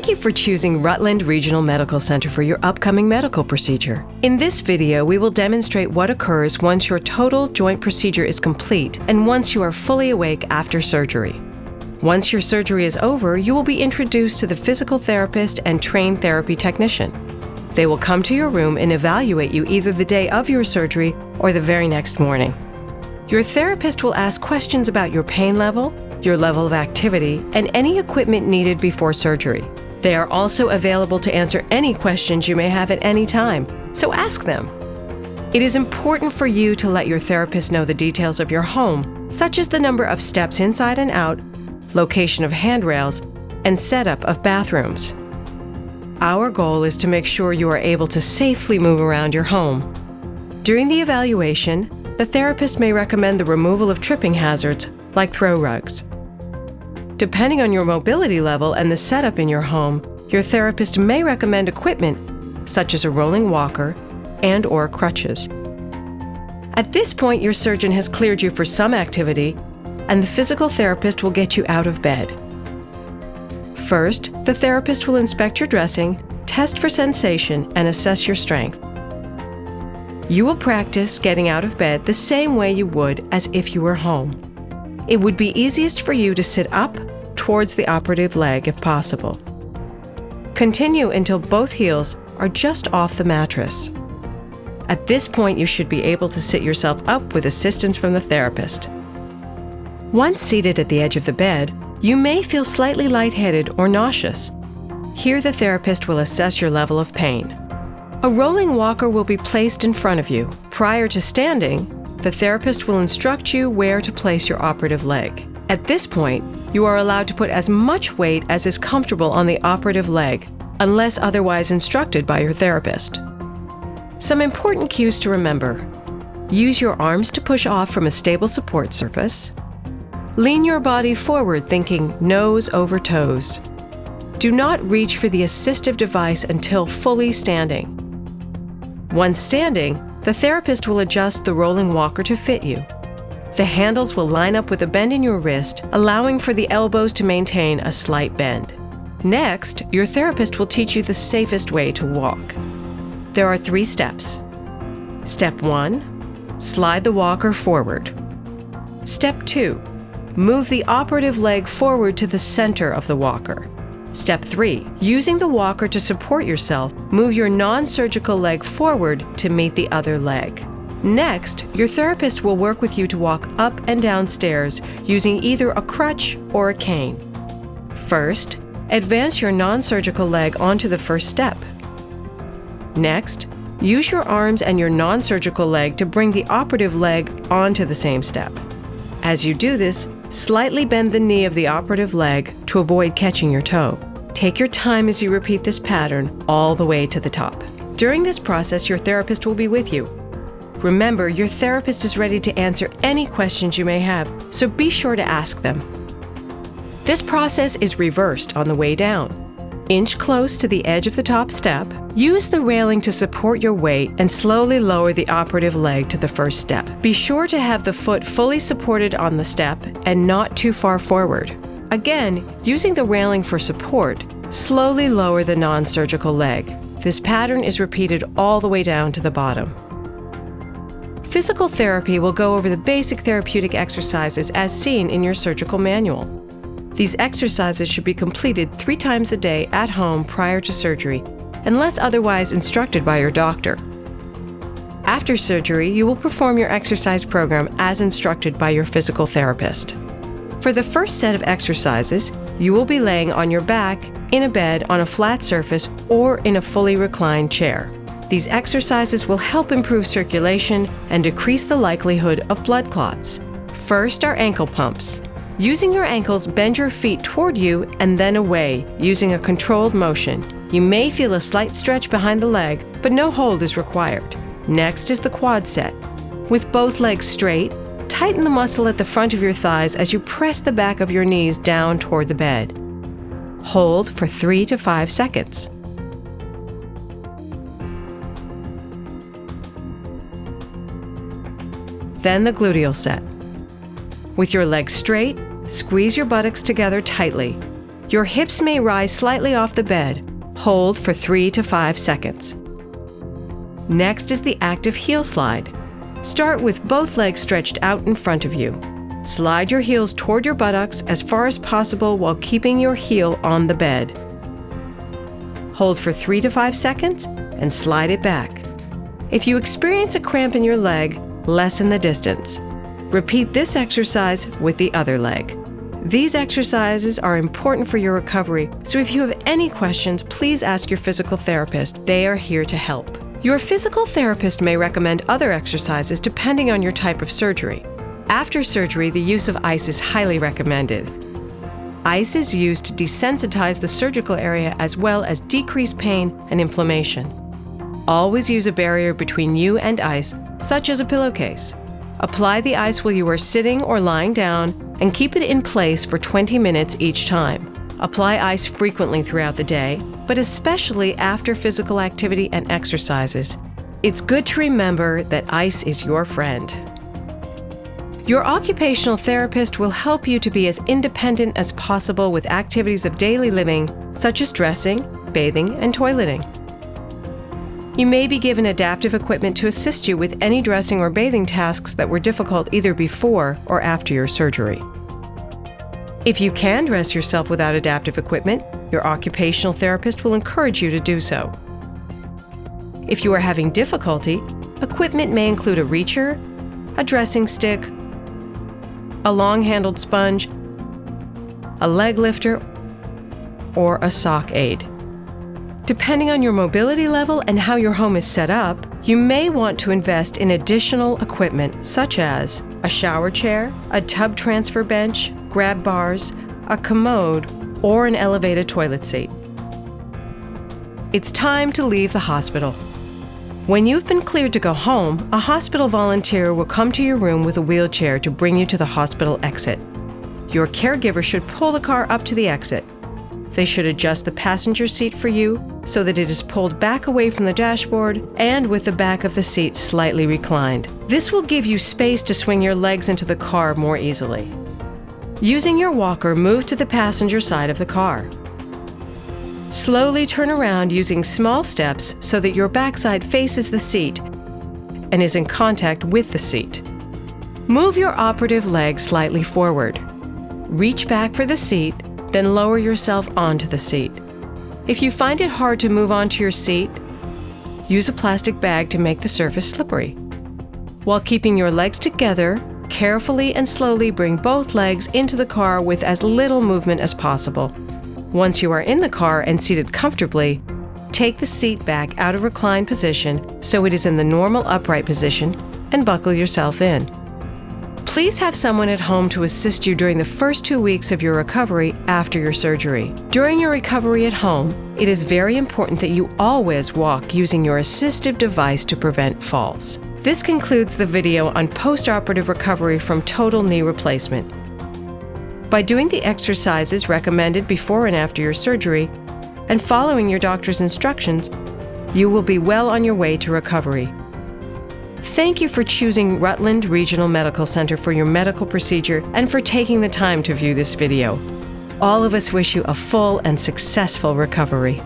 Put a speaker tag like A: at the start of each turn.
A: Thank you for choosing Rutland Regional Medical Center for your upcoming medical procedure. In this video, we will demonstrate what occurs once your total joint procedure is complete and once you are fully awake after surgery. Once your surgery is over, you will be introduced to the physical therapist and trained therapy technician. They will come to your room and evaluate you either the day of your surgery or the very next morning. Your therapist will ask questions about your pain level, your level of activity, and any equipment needed before surgery. They are also available to answer any questions you may have at any time, so ask them. It is important for you to let your therapist know the details of your home, such as the number of steps inside and out, location of handrails, and setup of bathrooms. Our goal is to make sure you are able to safely move around your home. During the evaluation, the therapist may recommend the removal of tripping hazards, like throw rugs. Depending on your mobility level and the setup in your home, your therapist may recommend equipment, such as a rolling walker and/or crutches. At this point, your surgeon has cleared you for some activity, and the physical therapist will get you out of bed. First, the therapist will inspect your dressing, test for sensation, and assess your strength. You will practice getting out of bed the same way you would as if you were home. It would be easiest for you to sit up towards the operative leg if possible. Continue until both heels are just off the mattress. At this point, you should be able to sit yourself up with assistance from the therapist. Once seated at the edge of the bed, you may feel slightly lightheaded or nauseous. Here, the therapist will assess your level of pain. A rolling walker will be placed in front of you. Prior to standing, the therapist will instruct you where to place your operative leg. At this point, you are allowed to put as much weight as is comfortable on the operative leg, unless otherwise instructed by your therapist. Some important cues to remember. Use your arms to push off from a stable support surface. Lean your body forward, thinking nose over toes. Do not reach for the assistive device until fully standing. Once standing, the therapist will adjust the rolling walker to fit you. The handles will line up with a bend in your wrist, allowing for the elbows to maintain a slight bend. Next, your therapist will teach you the safest way to walk. There are 3 steps. Step 1, slide the walker forward. Step 2, move the operative leg forward to the center of the walker. Step 3, using the walker to support yourself, move your non-surgical leg forward to meet the other leg. Next, your therapist will work with you to walk up and down stairs using either a crutch or a cane. First, advance your non-surgical leg onto the first step. Next, use your arms and your non-surgical leg to bring the operative leg onto the same step. As you do this, slightly bend the knee of the operative leg to avoid catching your toe. Take your time as you repeat this pattern all the way to the top. During this process, your therapist will be with you. Remember, your therapist is ready to answer any questions you may have, so be sure to ask them. This process is reversed on the way down. Inch close to the edge of the top step. Use the railing to support your weight and slowly lower the operative leg to the first step. Be sure to have the foot fully supported on the step and not too far forward. Again, using the railing for support, slowly lower the non-surgical leg. This pattern is repeated all the way down to the bottom. Physical therapy will go over the basic therapeutic exercises as seen in your surgical manual. These exercises should be completed 3 times a day at home prior to surgery, unless otherwise instructed by your doctor. After surgery, you will perform your exercise program as instructed by your physical therapist. For the first set of exercises, you will be laying on your back, in a bed, on a flat surface, or in a fully reclined chair. These exercises will help improve circulation and decrease the likelihood of blood clots. First are ankle pumps. Using your ankles, bend your feet toward you and then away, using a controlled motion. You may feel a slight stretch behind the leg, but no hold is required. Next is the quad set. With both legs straight, tighten the muscle at the front of your thighs as you press the back of your knees down toward the bed. Hold for 3 to 5 seconds. Then the gluteal set. With your legs straight, squeeze your buttocks together tightly. Your hips may rise slightly off the bed. Hold for 3 to 5 seconds. Next is the active heel slide. Start with both legs stretched out in front of you. Slide your heels toward your buttocks as far as possible while keeping your heel on the bed. Hold for 3 to 5 seconds and slide it back. If you experience a cramp in your leg, lessen the distance. Repeat this exercise with the other leg. These exercises are important for your recovery, so if you have any questions, please ask your physical therapist. They are here to help. Your physical therapist may recommend other exercises depending on your type of surgery. After surgery, the use of ice is highly recommended. Ice is used to desensitize the surgical area as well as decrease pain and inflammation. Always use a barrier between you and ice, such as a pillowcase. Apply the ice while you are sitting or lying down and keep it in place for 20 minutes each time. Apply ice frequently throughout the day, but especially after physical activity and exercises. It's good to remember that ice is your friend. Your occupational therapist will help you to be as independent as possible with activities of daily living, such as dressing, bathing, and toileting. You may be given adaptive equipment to assist you with any dressing or bathing tasks that were difficult either before or after your surgery. If you can dress yourself without adaptive equipment, your occupational therapist will encourage you to do so. If you are having difficulty, equipment may include a reacher, a dressing stick, a long-handled sponge, a leg lifter, or a sock aid. Depending on your mobility level and how your home is set up, you may want to invest in additional equipment such as a shower chair, a tub transfer bench, grab bars, a commode, or an elevated toilet seat. It's time to leave the hospital. When you've been cleared to go home, a hospital volunteer will come to your room with a wheelchair to bring you to the hospital exit. Your caregiver should pull the car up to the exit. They should adjust the passenger seat for you so that it is pulled back away from the dashboard and with the back of the seat slightly reclined. This will give you space to swing your legs into the car more easily. Using your walker, move to the passenger side of the car. Slowly turn around using small steps so that your backside faces the seat and is in contact with the seat. Move your operative leg slightly forward. Reach back for the seat, then lower yourself onto the seat. If you find it hard to move onto your seat, use a plastic bag to make the surface slippery. While keeping your legs together, carefully and slowly bring both legs into the car with as little movement as possible. Once you are in the car and seated comfortably, take the seat back out of reclined position so it is in the normal upright position and buckle yourself in. Please have someone at home to assist you during the first 2 weeks of your recovery after your surgery. During your recovery at home, it is very important that you always walk using your assistive device to prevent falls. This concludes the video on post-operative recovery from total knee replacement. By doing the exercises recommended before and after your surgery and following your doctor's instructions, you will be well on your way to recovery. Thank you for choosing Rutland Regional Medical Center for your medical procedure and for taking the time to view this video. All of us wish you a full and successful recovery.